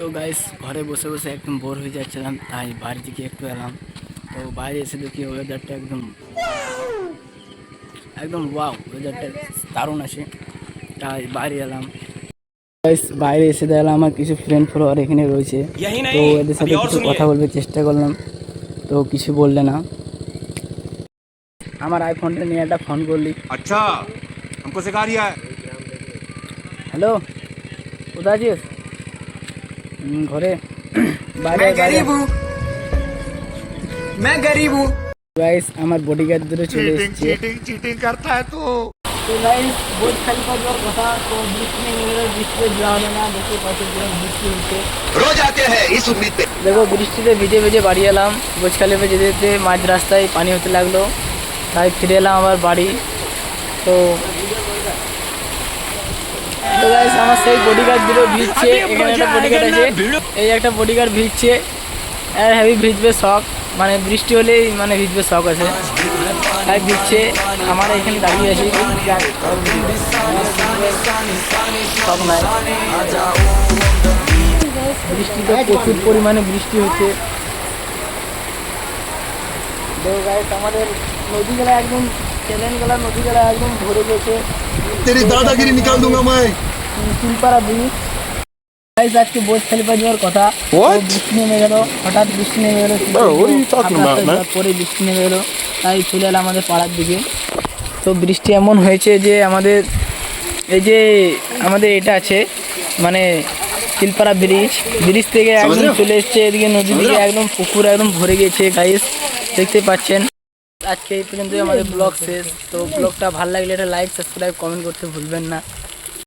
তো গাইস ঘরে বসে বসে একদম বোর হয়ে যাচ্ছিলাম, তাই বাড়ি থেকে একটু এলাম। তো বাইরে এসে দেখি ওয়েদারটা একদম একদম ওয়াও, ওয়েদারটা দারুণ আছে, তাই বাইরে এলাম। গাইস বাইরে এসে দেখলাম আমার কিছু ফ্রেন্ড ফলোয়ার এখানে রয়েছে, তো এদের সাথে কিছু কথা বলতে চেষ্টা করলাম, তো কিছু বললে না। আমার আইফোনটা নিয়ে একটা ফোন করলি। अच्छा हमको सिखा रिया है। হ্যালো, কোথায় আছিস? ঘরে বাইরে मैं गरीब हूँ, मैं गरीब हूँ। গাইস আমার বডিগার্ড ধরে চলে এসেছে। चीटिंग करता है तू। তো গাইস বোট খালি যাওয়ার কথা, তো বৃষ্টি নেমে গেল, বৃষ্টিতে যাওয়া হবে না, দেখতে পাচ্ছি বৃষ্টি হচ্ছে। रोज आते हैं इस उम्मीद पे। দেখো বৃষ্টিতে ভিজে ভিজে বাড়ি এলাম, বোঝ খালিফে যেতে যেতে মাঝ রাস্তায় পানি হতে লাগলো, তাই ফিরে এলাম আবার বাড়ি। তো তো গাইস আমার সেই বডিগার্ড দুটো ভিজছে, এখানে একটা বডিগার্ড আছে, এই একটা বডিগার্ড ভিজছে, আর হেভি ভিজবে শখ, মানে বৃষ্টি হলেই মানে ভিজবে শখ আছে, তাই ভিজছে। আমার এখানে দাঁড়িয়ে আছি, সব নাই। বৃষ্টিতে প্রচুর পরিমাণে বৃষ্টি হচ্ছে। দেখো গাইস আমাদের নদীগুলো একদম চ্যানেলগুলো নদীগুলো একদম ভরে গেছে। तेरी दादागिरी निकाल दूंगा मैं। শিলপাড়া ব্রিজ গাইস আজকে বোঝ খালিফা যাওয়ার কথা, তো বৃষ্টি নেমে গেল, হঠাৎ বৃষ্টি নেমে গেল, পরে বৃষ্টি নেমে গেল, তাই চলে এলাম আমাদের পাড়ার দিকে। তো বৃষ্টি এমন হয়েছে যে আমাদের এই যে আমাদের এটা আছে মানে শিলপাড়া ব্রিজ, ব্রিজ থেকে একদম চলে এসছে এদিকে নদীর দিকে, একদম পুকুর একদম ভরে গেছে গাইস, দেখতে পাচ্ছেন। আজকে এই পর্যন্তই আমাদের ব্লগ শেষ। তো ব্লগটা ভালো লাগলে একটা লাইক সাবস্ক্রাইব কমেন্ট করতে ভুলবেন না।